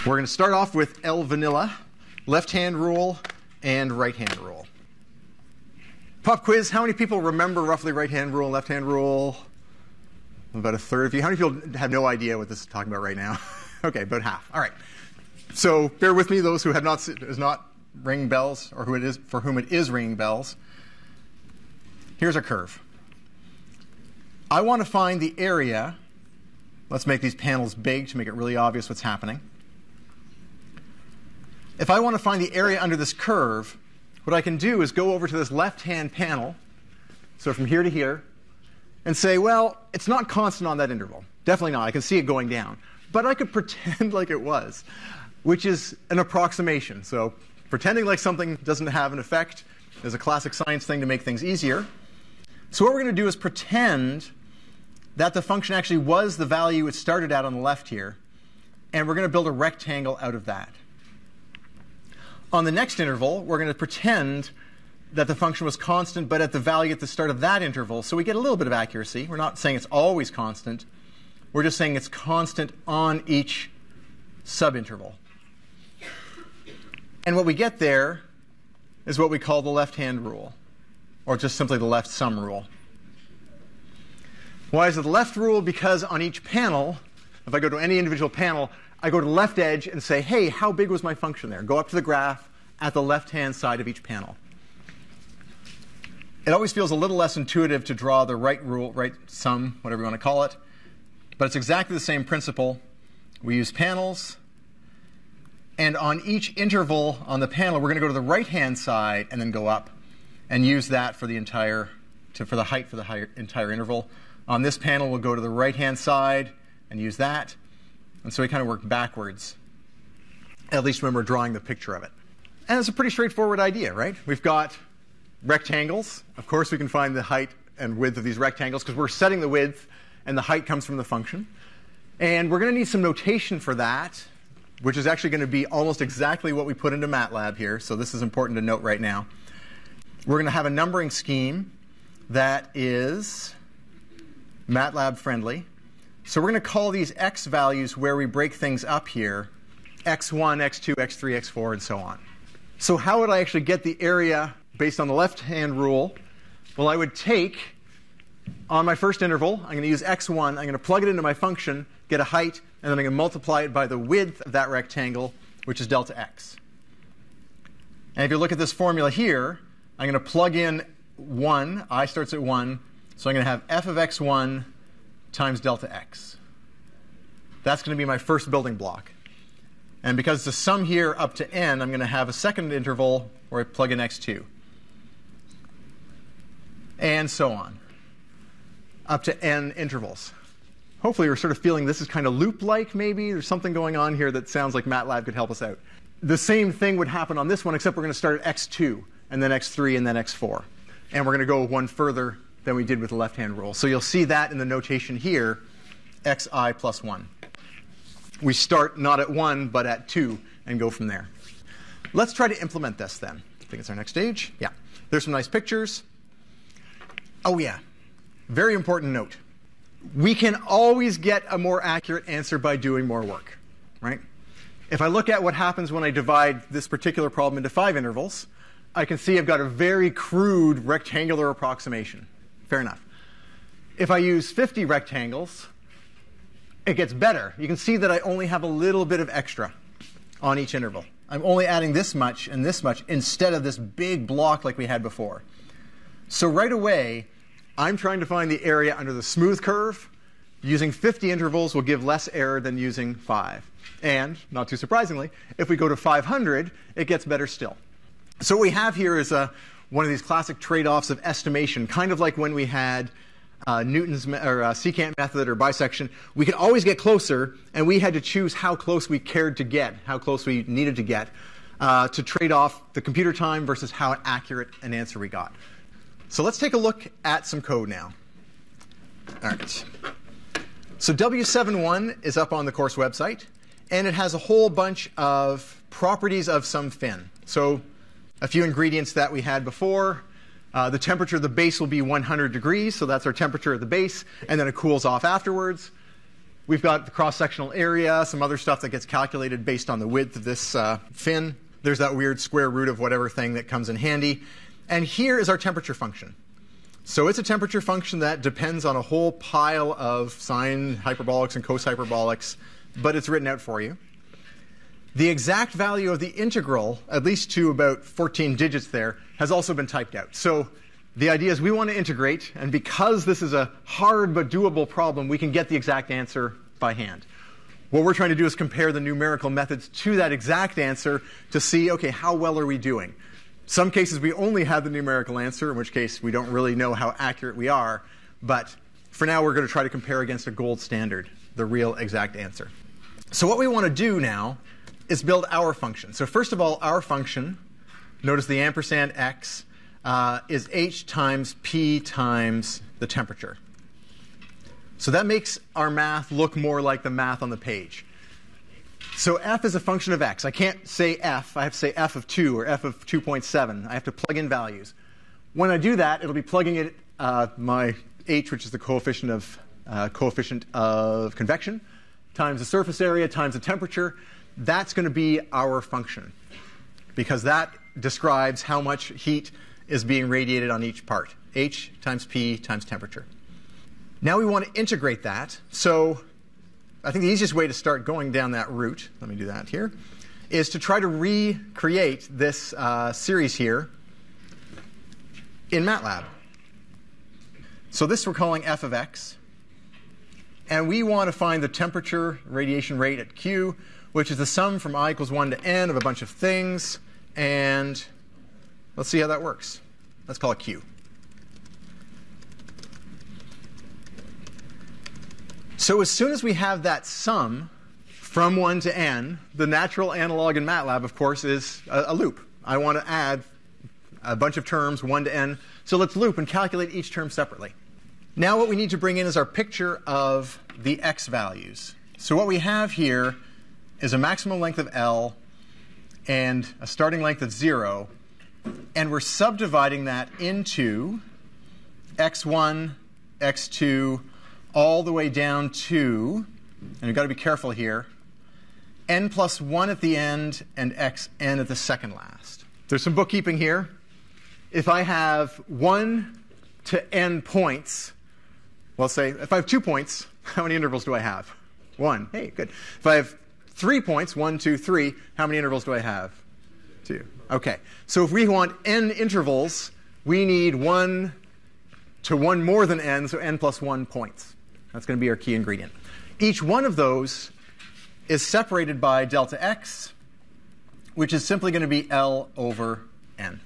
We're going to start off with L vanilla, left-hand rule and right-hand rule. Pop quiz, how many people remember roughly right-hand rule and left-hand rule? About a third of you. How many people have no idea what this is talking about right now? Okay, about half. All right. So bear with me, those who have not is not ringing bells, or who it is for whom it is ringing bells. Here's a curve. I want to find the area. Let's make these panels big to make it really obvious what's happening. If I want to find the area under this curve, what I can do is go over to this left-hand panel, so from here to here, and say, well, it's not constant on that interval. Definitely not. I can see it going down. But I could pretend like it was, which is an approximation. So pretending like something doesn't have an effect is a classic science thing to make things easier. So what we're going to do is pretend that the function actually was the value it started at on the left here, and we're going to build a rectangle out of that. On the next interval, we're going to pretend that the function was constant, but at the value at the start of that interval. So we get a little bit of accuracy. We're not saying it's always constant. We're just saying it's constant on each subinterval. And what we get there is what we call the left-hand rule, or just simply the left sum rule. Why is it the left rule? Because on each panel, if I go to any individual panel, I go to the left edge and say, hey, how big was my function there? Go up to the graph at the left-hand side of each panel. It always feels a little less intuitive to draw the right rule, right sum, whatever you want to call it. But it's exactly the same principle. We use panels. And on each interval on the panel, we're going to go to the right-hand side and then go up and use that for the entire, for the height for the entire interval. On this panel, we'll go to the right-hand side and use that. And so we kind of work backwards, at least when we're drawing the picture of it. And it's a pretty straightforward idea, right? We've got rectangles. Of course, we can find the height and width of these rectangles because we're setting the width, and the height comes from the function. And we're going to need some notation for that, which is actually going to be almost exactly what we put into MATLAB here. So this is important to note right now. We're going to have a numbering scheme that is MATLAB friendly. So we're going to call these x values where we break things up here, x1, x2, x3, x4, and so on. So how would I actually get the area based on the left-hand rule? Well, I would take, on my first interval, I'm going to use x1. I'm going to plug it into my function, get a height, and then I'm going to multiply it by the width of that rectangle, which is delta x. And if you look at this formula here, I'm going to plug in 1. I starts at 1. So I'm going to have f of x1 times delta x. That's going to be my first building block. And because it's a sum here up to n, I'm going to have a second interval where I plug in x2. And so on, up to n intervals. Hopefully, we're sort of feeling this is kind of loop-like, maybe. There's something going on here that sounds like MATLAB could help us out. The same thing would happen on this one, except we're going to start at x2, and then x3, and then x4. And we're going to go one further than we did with the left-hand rule. So you'll see that in the notation here, xi plus 1. We start not at 1, but at 2, and go from there. Let's try to implement this then. I think it's our next stage. Yeah. There's some nice pictures. Oh, yeah. Very important note. We can always get a more accurate answer by doing more work, right? If I look at what happens when I divide this particular problem into 5 intervals, I can see I've got a very crude rectangular approximation. Fair enough. If I use 50 rectangles, it gets better. You can see that I only have a little bit of extra on each interval. I'm only adding this much and this much instead of this big block like we had before. So right away, I'm trying to find the area under the smooth curve. Using 50 intervals will give less error than using 5. And, not too surprisingly, if we go to 500, it gets better still. So what we have here is one of these classic trade-offs of estimation, kind of like when we had Newton's or secant method or bisection. We could always get closer, and we had to choose how close we cared to get, how close we needed to get, to trade off the computer time versus how accurate an answer we got. So let's take a look at some code now. All right. So W71 is up on the course website, and it has a whole bunch of properties of some fin. So a few ingredients that we had before. The temperature of the base will be 100 degrees, so that's our temperature at the base, and then it cools off afterwards. We've got the cross-sectional area, some other stuff that gets calculated based on the width of this fin. There's that weird square root of whatever thing that comes in handy. And here is our temperature function. So it's a temperature function that depends on a whole pile of sine hyperbolics and cos hyperbolics, but it's written out for you. The exact value of the integral, at least to about 14 digits there, has also been typed out. So the idea is we want to integrate, and because this is a hard but doable problem, we can get the exact answer by hand. What we're trying to do is compare the numerical methods to that exact answer to see, okay, how well are we doing? Some cases we only have the numerical answer, in which case we don't really know how accurate we are. But for now, we're going to try to compare against a gold standard, the real exact answer. So what we want to do now is build our function. So first of all, our function, notice the ampersand x, is h times p times the temperature. So that makes our math look more like the math on the page. So f is a function of x. I can't say f. I have to say f of 2 or f of 2.7. I have to plug in values. When I do that, it'll be plugging in my h, which is the coefficient of convection, times the surface area times the temperature. That's going to be our function, because that describes how much heat is being radiated on each part. H times P times temperature. Now we want to integrate that. So I think the easiest way to start going down that route, let me do that here, is to try to recreate this series here in MATLAB. So this we're calling f of x. And we want to find the temperature radiation rate at Q, which is the sum from I equals 1 to n of a bunch of things. And let's see how that works. Let's call it Q. So as soon as we have that sum from 1 to n, the natural analog in MATLAB, of course, is a loop. I want to add a bunch of terms, 1 to n. So let's loop and calculate each term separately. Now what we need to bring in is our picture of the x values. So what we have here is a maximum length of L and a starting length of 0. And we're subdividing that into x1, x2, all the way down to, and you've got to be careful here, n plus 1 at the end and xn at the second last. There's some bookkeeping here. If I have 1 to n points, well, say, if I have 2 points, how many intervals do I have? 1. Hey, good. If I have 3 points, 1, 2, 3, how many intervals do I have? 2. OK. So if we want n intervals, we need 1 to 1 more than n, so n plus 1 points. That's going to be our key ingredient. Each one of those is separated by delta x, which is simply going to be L over n.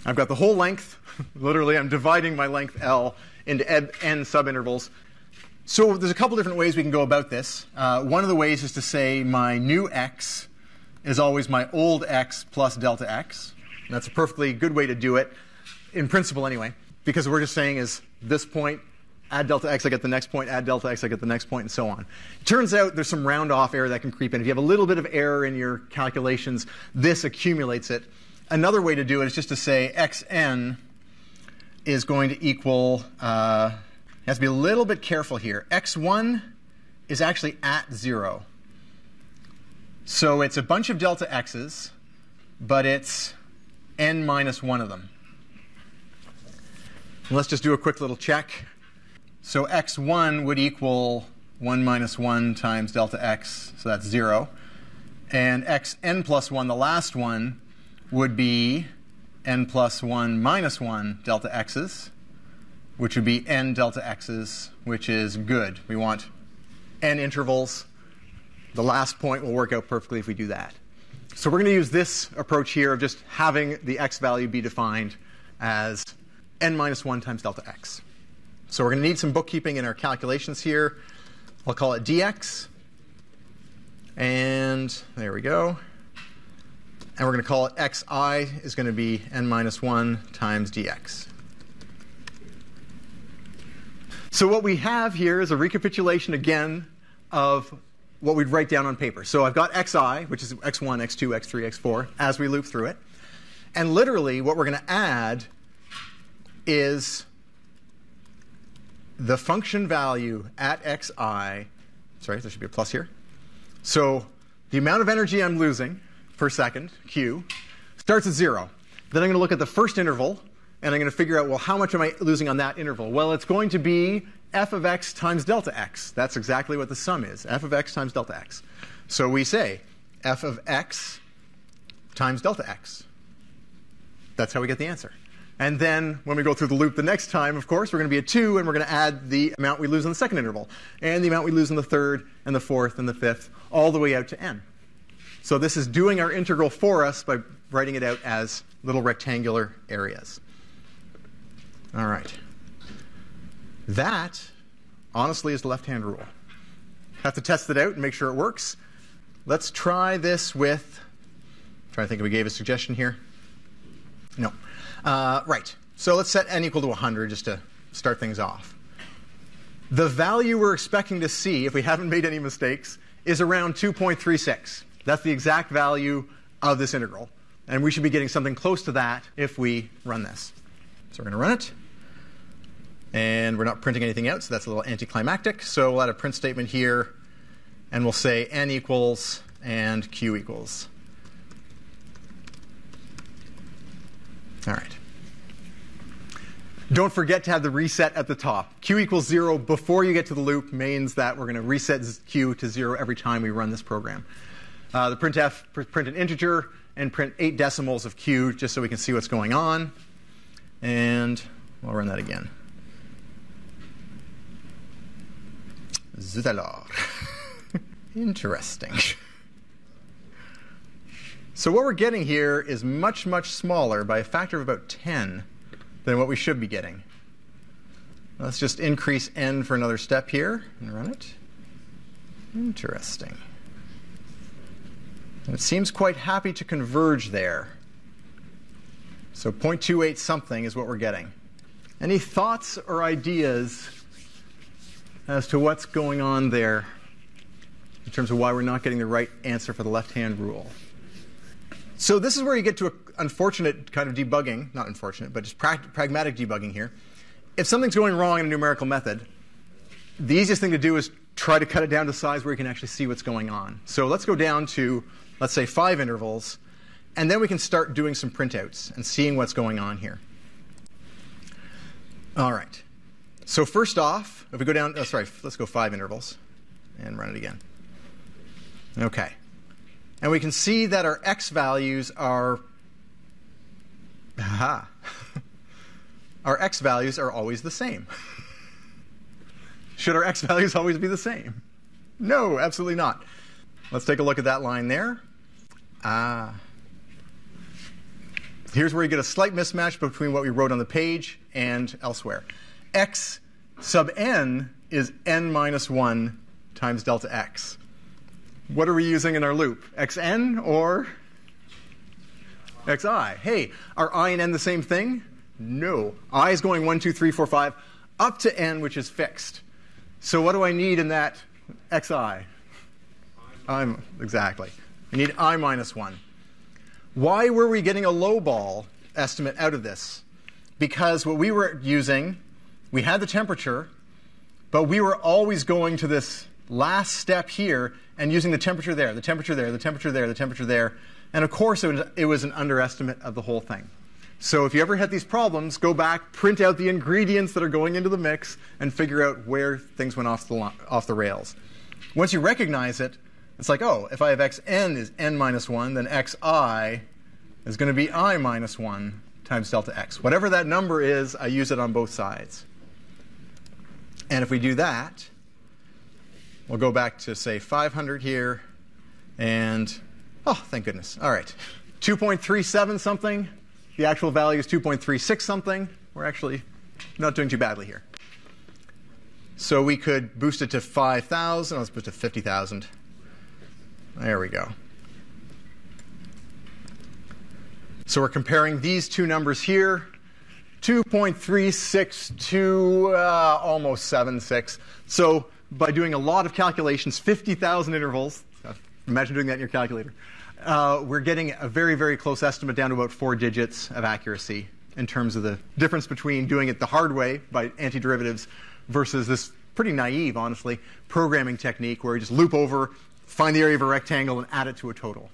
I've got the whole length. Literally, I'm dividing my length L into n subintervals. So there's a couple different ways we can go about this. One of the ways is to say my new x is always my old x plus delta x. And that's a perfectly good way to do it, in principle anyway, because what we're just saying is this point, add delta x, I get the next point, add delta x, I get the next point, and so on. It turns out there's some round-off error that can creep in. If you have a little bit of error in your calculations, this accumulates it. Another way to do it is just to say xn is going to equal, you have to be a little bit careful here. x1 is actually at 0. So it's a bunch of delta x's, but it's n minus 1 of them. Let's just do a quick little check. So x1 would equal 1 minus 1 times delta x, so that's 0. And xn plus 1, the last one, would be n plus 1 minus 1 delta x's, which would be n delta x's, which is good. We want n intervals. The last point will work out perfectly if we do that. So we're going to use this approach here of just having the x value be defined as n minus 1 times delta x. So we're going to need some bookkeeping in our calculations here. I'll call it dx. And there we go. And we're going to call it xi is going to be n minus 1 times dx. So what we have here is a recapitulation again of what we'd write down on paper. So I've got xi, which is x1, x2, x3, x4, as we loop through it. And literally what we're going to add is the function value at xi Sorry, there should be a plus here. So the amount of energy I'm losing per second, Q, starts at 0. Then I'm going to look at the first interval, and I'm going to figure out, well, how much am I losing on that interval? Well, it's going to be f of x times delta x. That's exactly what the sum is, f of x times delta x. So we say f of x times delta x. That's how we get the answer. And then when we go through the loop the next time, of course, we're going to be at 2, and we're going to add the amount we lose in the second interval, and the amount we lose in the third, and the fourth, and the fifth, all the way out to n. So this is doing our integral for us by writing it out as little rectangular areas. All right. That, honestly, is the left-hand rule. Have to test it out and make sure it works. Let's try this with, trying to think if we gave a suggestion here. No. Right. So let's set n equal to 100 just to start things off. The value we're expecting to see, if we haven't made any mistakes, is around 2.36. That's the exact value of this integral. And we should be getting something close to that if we run this. So we're going to run it. And we're not printing anything out, so that's a little anticlimactic. So we'll add a print statement here, and we'll say n equals and q equals. All right. Don't forget to have the reset at the top. Q equals 0 before you get to the loop means that we're going to reset Q to 0 every time we run this program. The printf print an integer and print 8 decimals of Q just so we can see what's going on. And we'll run that again. Zut alors. Interesting. So what we're getting here is much, much smaller by a factor of about 10 than what we should be getting. Let's just increase n for another step here and run it. Interesting. And it seems quite happy to converge there. So 0.28 something is what we're getting. Any thoughts or ideas as to what's going on there in terms of why we're not getting the right answer for the left-hand rule? So this is where you get to an unfortunate kind of debugging, not unfortunate, but just pragmatic debugging here. If something's going wrong in a numerical method, the easiest thing to do is try to cut it down to size where you can actually see what's going on. So let's go down to, let's say, 5 intervals, and then we can start doing some printouts and seeing what's going on here. All right. So first off, if we go down, let's go 5 intervals and run it again. OK. And we can see that our x values are, our x values are always the same. Should our x values always be the same? No, absolutely not. Let's take a look at that line there. Here's where you get a slight mismatch between what we wrote on the page and elsewhere. X sub n is n minus 1 times delta x. What are we using in our loop? xn or xi? Hey, are I and n the same thing? No. I is going 1, 2, 3, 4, 5 up to n, which is fixed. So what do I need in that xi? Exactly. I need I minus 1. Why were we getting a lowball estimate out of this? Because what we were using, we had the temperature, but we were always going to this last step here and using the temperature there, the temperature there, the temperature there, the temperature there. And of course, it was an underestimate of the whole thing. So if you ever had these problems, go back, print out the ingredients that are going into the mix, and figure out where things went off the rails. Once you recognize it, it's like, oh, if I have xn is n minus 1, then xi is going to be I minus 1 times delta x. Whatever that number is, I use it on both sides. And if we do that, we'll go back to, say, 500 here. And, oh, thank goodness. All right. 2.37 something. The actual value is 2.36 something. We're actually not doing too badly here. So we could boost it to 5,000. Let's boost it to 50,000. There we go. So we're comparing these two numbers here. 2.36 to almost 76. So by doing a lot of calculations, 50,000 intervals, imagine doing that in your calculator, we're getting a very, very close estimate down to about 4 digits of accuracy in terms of the difference between doing it the hard way by antiderivatives versus this pretty naive, honestly, programming technique where you just loop over, find the area of a rectangle, and add it to a total.